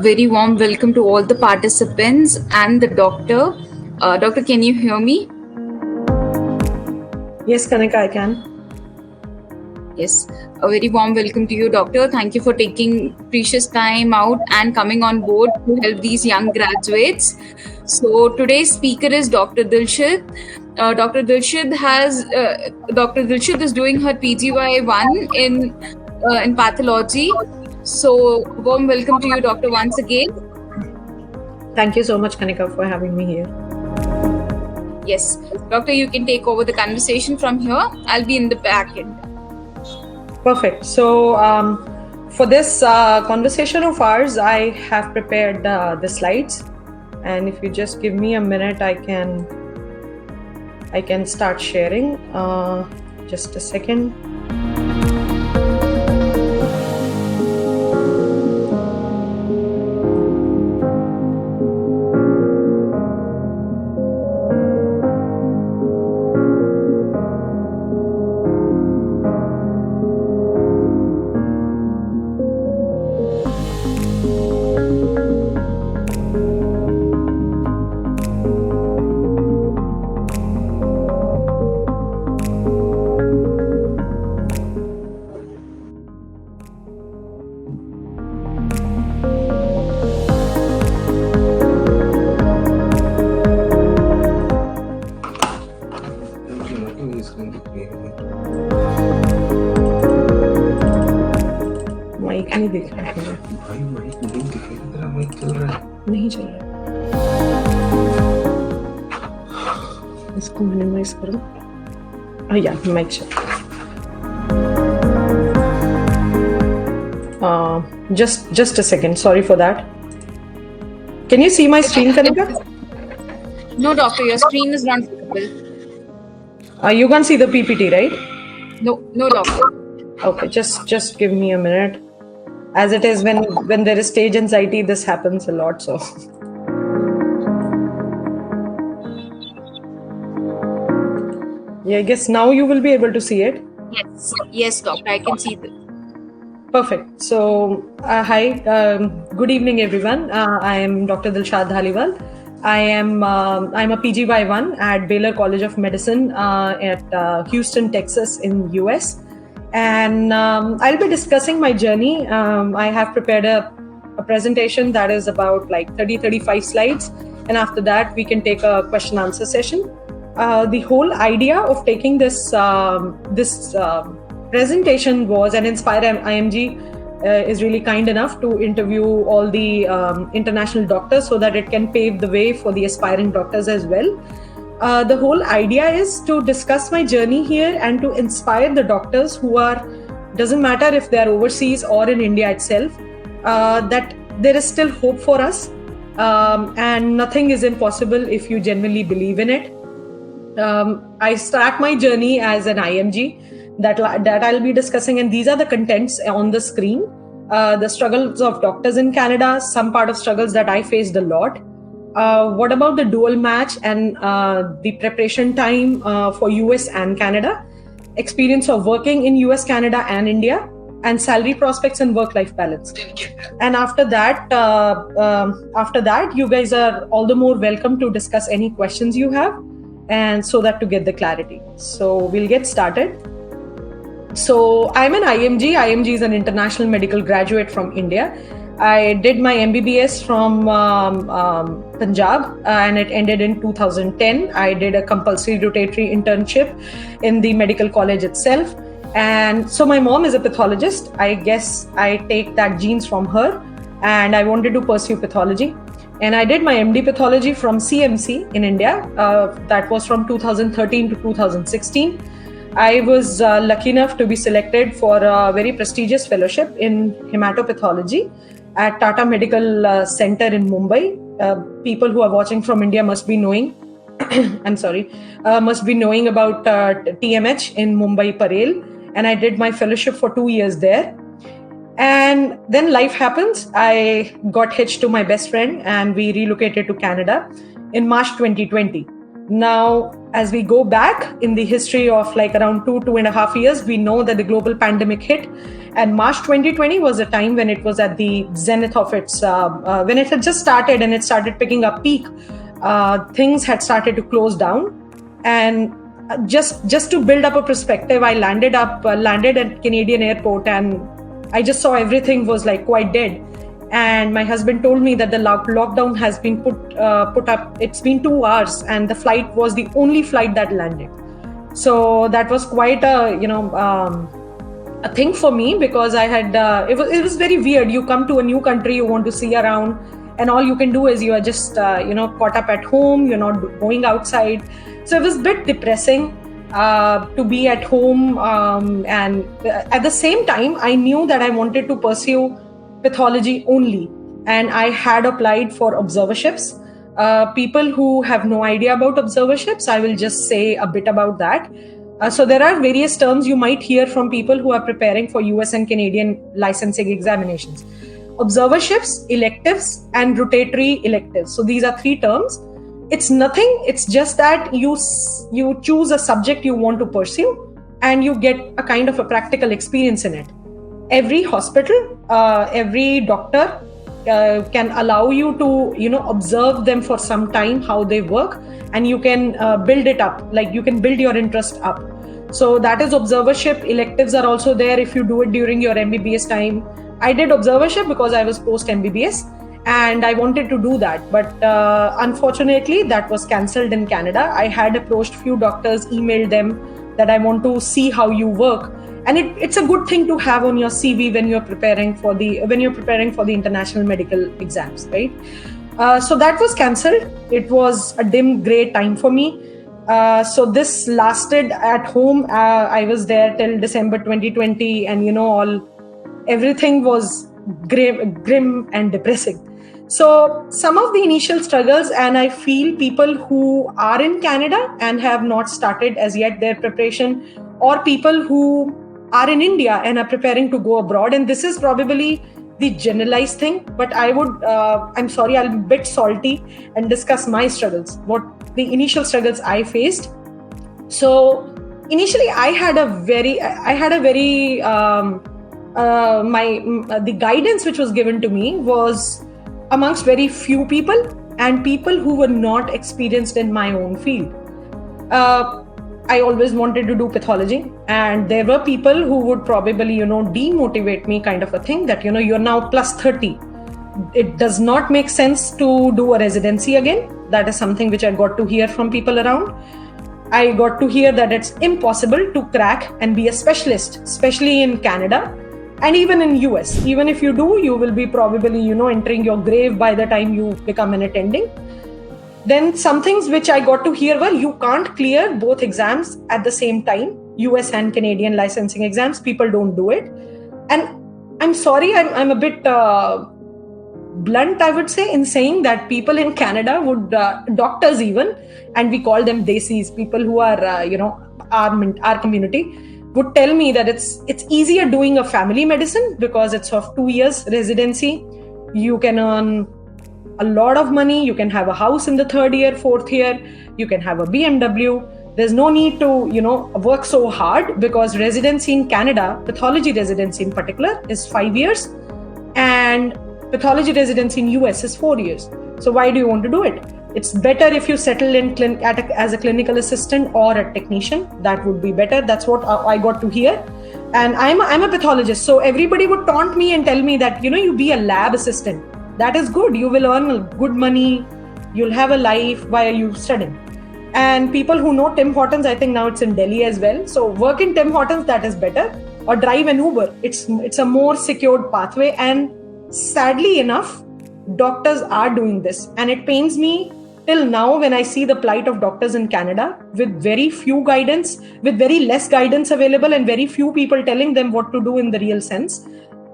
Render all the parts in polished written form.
very warm welcome to all the participants and the doctor. Doctor, can you hear me? Yes, Kanika, I can. Yes, a very warm welcome to you, doctor. Thank you for taking precious time out and coming on board to help these young graduates. So today's speaker is Dr. Dilshad. Dr. Dilshad is doing her PGY1 in pathology. So warm welcome to you, doctor, once again. Thank you so much, Kanika, for having me here. Yes, doctor, you can take over the conversation from here. I'll be in the back end. Perfect. So for this conversation of ours, I have prepared the slides, and if you just give me a minute, I can start sharing. Just a second. Mic नहीं दिख रहा है भाई, mic नहीं दिख रहा, तेरा mic चल रहा है? नहीं चल रहा, इसको मिनिमाइज करो। या माइक चल just a second, sorry for that. Can you see my screen, Kanika? No, doctor, your screen is not visible. You can see the PPT, right? No, doctor. Okay, just give me a minute. As it is, when there is stage anxiety, this happens a lot. So, yeah, I guess now you will be able to see it. Yes, doctor, I can see that. Perfect. So, hi, good evening, everyone. I am Dr. Dilshad Dhaliwal. I'm a PGY1 at Baylor College of Medicine at Houston, Texas, in US. And I'll be discussing my journey. I have prepared a presentation that is about like 35 slides. And after that, we can take a question answer session. The whole idea of taking this presentation was, and Inspire IMG is really kind enough to interview all the international doctors so that it can pave the way for the aspiring doctors as well. The whole idea is to discuss my journey here and to inspire the doctors who are, doesn't matter if they are overseas or in India itself, that there is still hope for us, and nothing is impossible if you genuinely believe in it. I start my journey as an IMG that I'll be discussing, and these are the contents on the screen. The struggles of doctors in Canada, some part of struggles that I faced a lot. What about the dual match and the preparation time for US and Canada, experience of working in US, Canada and India, and salary prospects and work-life balance. And after that, you guys are all the more welcome to discuss any questions you have, and so that to get the clarity. So we'll get started. So I'm an IMG. IMG is an international medical graduate from India. I did my MBBS from Punjab, and it ended in 2010. I did a compulsory rotatory internship in the medical college itself. And so my mom is a pathologist. I guess I take that genes from her, and I wanted to pursue pathology. And I did my MD pathology from CMC in India. That was from 2013 to 2016. I was lucky enough to be selected for a very prestigious fellowship in hematopathology at Tata Medical Center in Mumbai. People who are watching from India must be knowing, must be knowing about TMH in Mumbai Parel. And I did my fellowship for 2 years there. And then life happens. I got hitched to my best friend and we relocated to Canada in March 2020. Now, as we go back in the history of like around 2.5 years, we know that the global pandemic hit, and March 2020 was a time when it was at the zenith of its, when it had just started and it started picking up peak. Things had started to close down, and just to build up a perspective, I landed at Canadian airport, and I just saw everything was like quite dead. And my husband told me that the lockdown has been put up. It's been 2 hours, and the flight was the only flight that landed. So that was quite a thing for me, because I had it was very weird. You come to a new country, you want to see around, and all you can do is you are just caught up at home. You're not going outside. So it was a bit depressing to be at home, and at the same time I knew that I wanted to pursue pathology only, and I had applied for observerships. People who have no idea about observerships, I will just say a bit about that. So there are various terms you might hear from people who are preparing for US and Canadian licensing examinations: observerships, electives, and rotatory electives. So these are 3 terms. It's nothing. It's just that you choose a subject you want to pursue, and you get a kind of a practical experience in it. Every hospital, every doctor can allow you to observe them for some time, how they work, and you can build it up. Like, you can build your interest up. So that is observership. Electives are also there if you do it during your MBBS time. I did observership because I was post MBBS and I wanted to do that, but unfortunately that was cancelled in Canada. I had approached few doctors, emailed them that I want to see how you work. And it's a good thing to have on your CV when you're preparing for the international medical exams, right? So that was cancelled. It was a dim grey time for me. So this lasted at home. I was there till December 2020, and everything was grim and depressing. So some of the initial struggles, and I feel people who are in Canada and have not started as yet their preparation, or people who are in India and are preparing to go abroad, and this is probably the generalized thing, but I'm sorry, I'll be a bit salty and discuss my struggles, what the initial struggles I faced. So initially the guidance which was given to me was amongst very few people, and people who were not experienced in my own field. I always wanted to do pathology, and there were people who would probably, demotivate me, kind of a thing, that, you're now plus 30. It does not make sense to do a residency again. That is something which I got to hear from people around. I got to hear that it's impossible to crack and be a specialist, especially in Canada and even in US. Even if you do, you will be probably, entering your grave by the time you become an attending. Then some things which I got to hear were, you can't clear both exams at the same time, US and Canadian licensing exams. People don't do it. And I'm sorry, I'm a bit blunt, I would say, in saying that people in Canada would, doctors even, and we call them desis, people who are, our community, would tell me that it's easier doing a family medicine because it's of 2 years residency. You can earn a lot of money. You can have a house in the 3rd year, 4th year. You can have a BMW. There's no need to, work so hard, because residency in Canada, pathology residency in particular, is 5 years, and pathology residency in US is 4 years. So why do you want to do it? It's better if you settle in as a clinical assistant or a technician. That would be better. That's what I got to hear. And I'm a pathologist. So everybody would taunt me and tell me that, you be a lab assistant. That is good. You will earn good money. You'll have a life. Why are you studying? And people who know Tim Hortons, I think now it's in Delhi as well. So work in Tim Hortons, that is better. Or drive an Uber. It's a more secured pathway. And sadly enough, doctors are doing this. And it pains me till now when I see the plight of doctors in Canada, with very few guidance, with very less guidance available, and very few people telling them what to do in the real sense.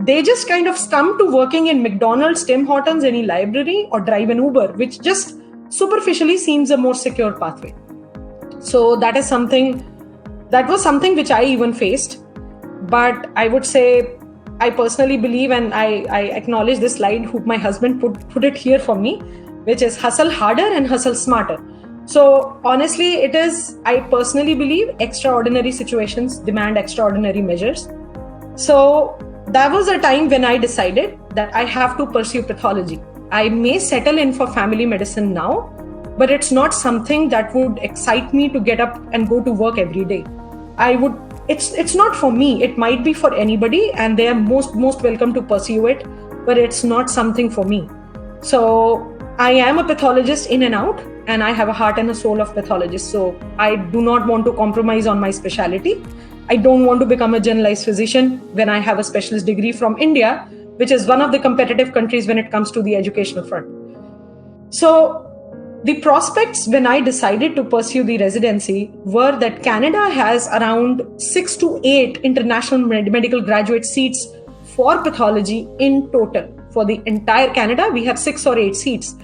They just kind of succumb to working in McDonald's, Tim Hortons, any library, or drive an Uber, which just superficially seems a more secure pathway. So that was something which I even faced. But I would say, I personally believe, and I acknowledge this slide, who my husband put it here for me, which is hustle harder and hustle smarter. So honestly, I personally believe extraordinary situations demand extraordinary measures. So that was a time when I decided that I have to pursue pathology. I may settle in for family medicine now, but it's not something that would excite me to get up and go to work every day. It's not for me. It might be for anybody, and they are most welcome to pursue it, but it's not something for me. So I am a pathologist in and out, and I have a heart and a soul of pathologist. So I do not want to compromise on my specialty. I don't want to become a generalized physician when I have a specialist degree from India, which is one of the competitive countries when it comes to the educational front. So the prospects when I decided to pursue the residency were that Canada has around 6 to 8 international medical graduate seats for pathology in total. For the entire Canada, we have 6 or 8 seats.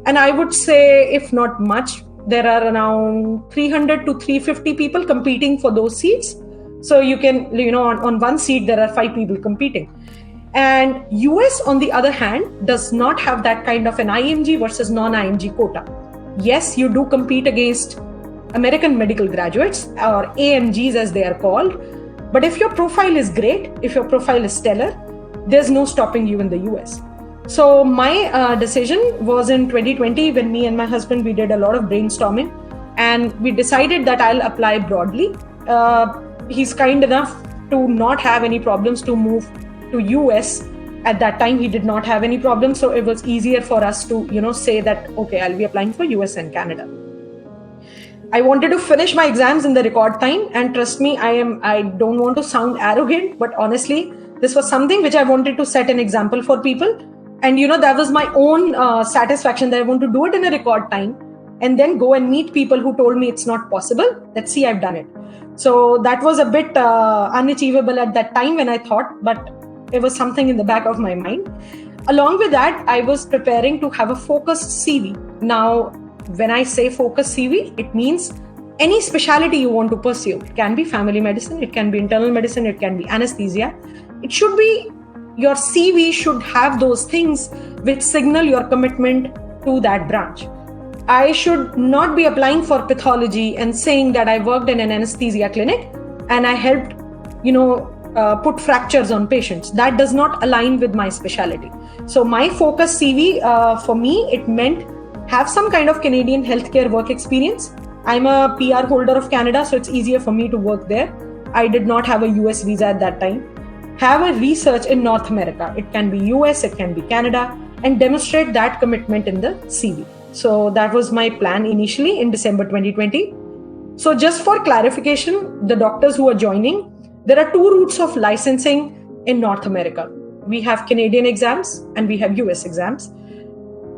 And I would say, if not much, there are around 300 to 350 people competing for those seats. So you can, on one seat, there are 5 people competing. And US, on the other hand, does not have that kind of an IMG versus non-IMG quota. Yes, you do compete against American medical graduates, or AMGs as they are called. But if your profile is great, if your profile is stellar, there's no stopping you in the US. So my decision was in 2020 when me and my husband, we did a lot of brainstorming, and we decided that I'll apply broadly. He's kind enough to not have any problems to move to US. At that time, he did not have any problems. So it was easier for us to, say that, okay, I'll be applying for US and Canada. I wanted to finish my exams in the record time. And trust me, I don't want to sound arrogant, but honestly, this was something which I wanted to set an example for people. And, that was my own satisfaction that I want to do it in a record time and then go and meet people who told me it's not possible. Let's see, I've done it. So that was a bit unachievable at that time when I thought, but it was something in the back of my mind. Along with that, I was preparing to have a focused CV. Now, when I say focused CV, it means any specialty you want to pursue. It can be family medicine, it can be internal medicine, it can be anesthesia. It should be, your CV should have those things which signal your commitment to that branch. I should not be applying for pathology and saying that I worked in an anesthesia clinic and I helped, put fractures on patients. That does not align with my specialty. So my focus CV, for me, it meant have some kind of Canadian healthcare work experience. I'm a PR holder of Canada, so it's easier for me to work there. I did not have a US visa at that time. Have a research in North America. It can be US, it can be Canada, and demonstrate that commitment in the CV. So that was my plan initially in December 2020. So just for clarification, the doctors who are joining, there are 2 routes of licensing in North America. We have Canadian exams and we have US exams.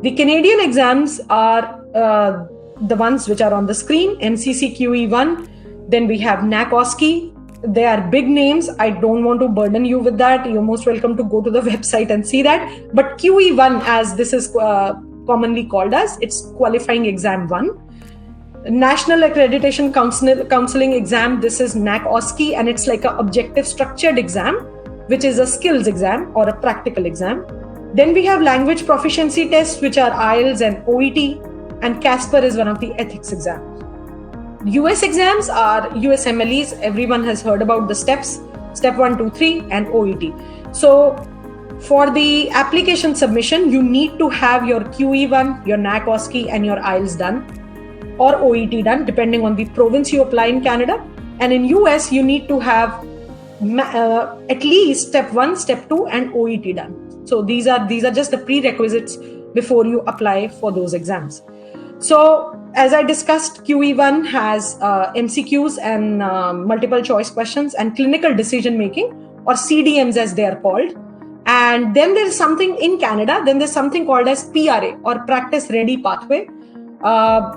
The Canadian exams are the ones which are on the screen, MCCQE1. Then we have NAC-OSCE. They are big names. I don't want to burden you with that. You're most welcome to go to the website and see that. But QE1, as this is commonly called as, it's qualifying exam 1. National Accreditation Counseling exam, this is NAC-OSCE, and it's like an objective structured exam, which is a skills exam or a practical exam. Then we have language proficiency tests, which are IELTS and OET, and CASPER is one of the ethics exams. US exams are USMLEs. Everyone has heard about the steps, step 1, 2, 3, and OET. So for the application submission, you need to have your QE1, your NAC-OSCE, and your IELTS done, or OET done, depending on the province you apply in Canada. And in US, you need to have at least step 1, step 2, and OET done. So these are just the prerequisites before you apply for those exams. So as I discussed, QE1 has MCQs and multiple choice questions and clinical decision making, or CDMs as they are called. And then there's something in Canada, then there's something called as PRA, or Practice Ready Pathway.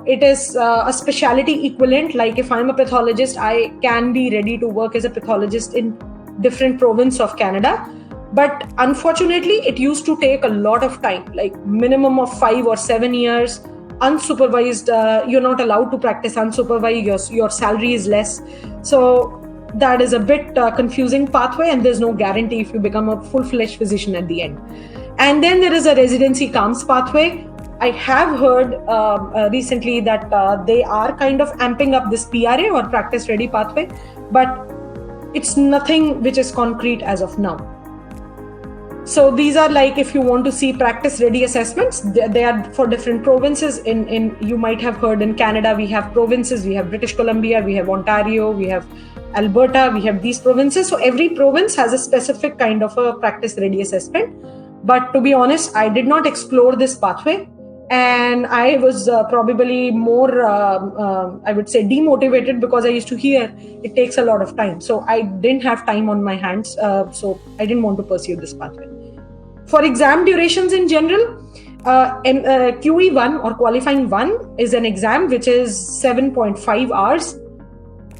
It is a specialty equivalent. Like if I'm a pathologist, I can be ready to work as a pathologist in different province of Canada. But unfortunately, it used to take a lot of time, like minimum of 5 or 7 years. Unsupervised, you're not allowed to practice unsupervised, your salary is less. So that is a bit confusing pathway, and there's no guarantee if you become a full-fledged physician at the end. And then there is a residency CAMS pathway. I have heard recently that they are kind of amping up this PRA or practice ready pathway, but it's nothing which is concrete as of now. So these are like, if you want to see practice ready assessments, they are for different provinces. In you might have heard in Canada, we have provinces, we have British Columbia, we have Ontario, we have Alberta, we have these provinces. So every province has a specific kind of a practice ready assessment. But to be honest, I did not explore this pathway. And I was probably more, I would say, demotivated, because I used to hear it takes a lot of time. So I didn't have time on my hands. So I didn't want to pursue this pathway. For exam durations in general, QE1 or qualifying 1 is an exam which is 7.5 hours.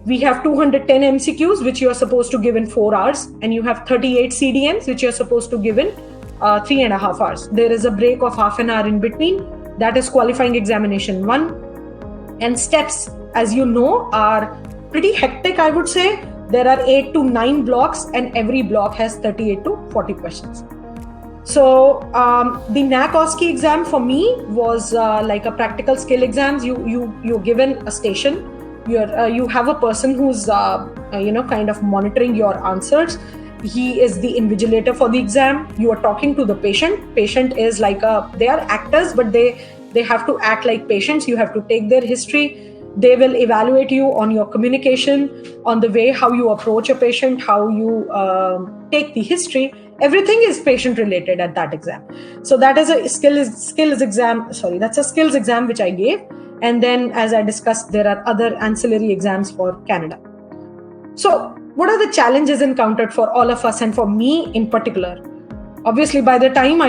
We have 210 MCQs, which you are supposed to give in 4 hours. And you have 38 CDMs, which you're supposed to give in 3.5 hours. There is a break of half an hour in between. That is qualifying examination 1. And steps, as you know, are pretty hectic, I would say. There are 8 to 9 blocks, and every block has 38 to 40 questions. So the NAC-OSCE exam for me was like a practical skill exams. You're given a station. You have a person who's kind of monitoring your answers. He is the invigilator for the exam. You are talking to the patient. Patient is like they are actors, but they have to act like patients. You have to take their history. They will evaluate you on your communication, on the way how you approach a patient, how you take the history. Everything is patient related at that exam. So that is a skills exam. Sorry, that's a skills exam which I gave. And then, as I discussed, there are other ancillary exams for Canada. So what are the challenges encountered for all of us, and for me in particular? Obviously, by the time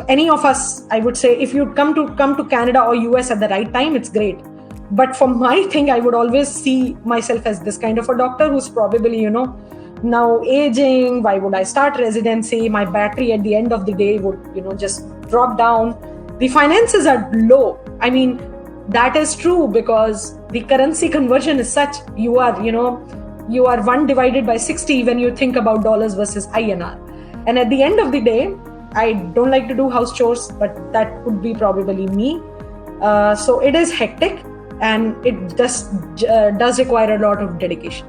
any of us, I would say, if you'd come to Canada or US at the right time, it's great. But for my thing, I would always see myself as this kind of a doctor who's probably, now aging. Why would I start residency? My battery at the end of the day would, just drop down. The finances are low. I mean, that is true, because the currency conversion is such. You are 1 divided by 60 when you think about dollars versus INR. And at the end of the day, I don't like to do house chores, but that would be probably me. So it is hectic, and it just does require a lot of dedication.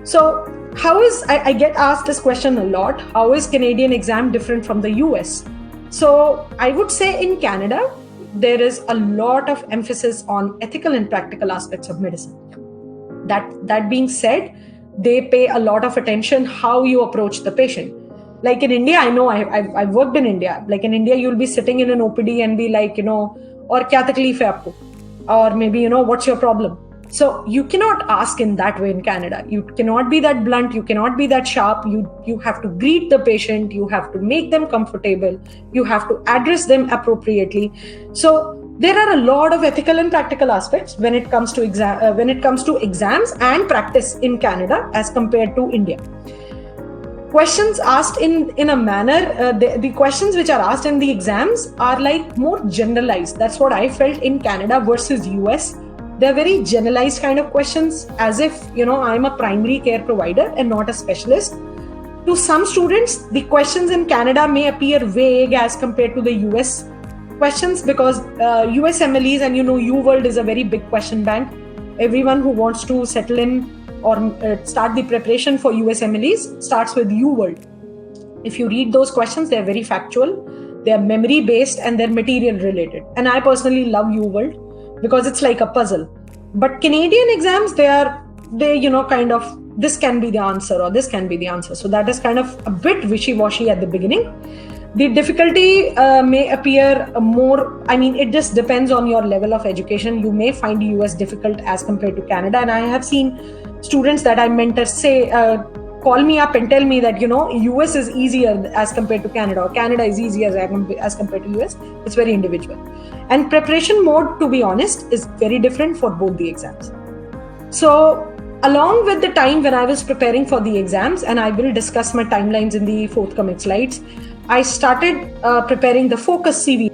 So I get asked this question a lot. How is Canadian exam different from the US? So I would say in Canada, there is a lot of emphasis on ethical and practical aspects of medicine. That being said, they pay a lot of attention how you approach the patient. Like in India, I know I've worked in India. Like in India, you'll be sitting in an OPD and be like, or kya takleef hai aapko? Or maybe, what's your problem? So you cannot ask in that way in Canada. You cannot be that blunt. You cannot be that sharp. You have to greet the patient. You have to make them comfortable. You have to address them appropriately. So there are a lot of ethical and practical aspects when it comes to exams and practice in Canada as compared to India. Questions asked in a manner, the questions which are asked in the exams are like more generalized. That's what I felt in Canada versus US. They're very generalized kind of questions, as if, I'm a primary care provider and not a specialist. To some students, the questions in Canada may appear vague as compared to the US questions, because US MLEs and UWorld is a very big question bank. Everyone who wants to settle in or start the preparation for US MLEs starts with UWorld. If you read those questions, they're very factual, they're memory based, and they're material related. And I personally love UWorld because it's like a puzzle. But Canadian exams, they kind of, this can be the answer or this can be the answer. So that is kind of a bit wishy-washy at the beginning. The difficulty may appear more, it just depends on your level of education. You may find US difficult as compared to Canada. And I have seen students that I mentor say, call me up and tell me that, US is easier as compared to Canada, or Canada is easier as compared to US. It's very individual. And preparation mode, to be honest, is very different for both the exams. So along with the time when I was preparing for the exams, and I will discuss my timelines in the forthcoming slides, I started preparing the focus CV.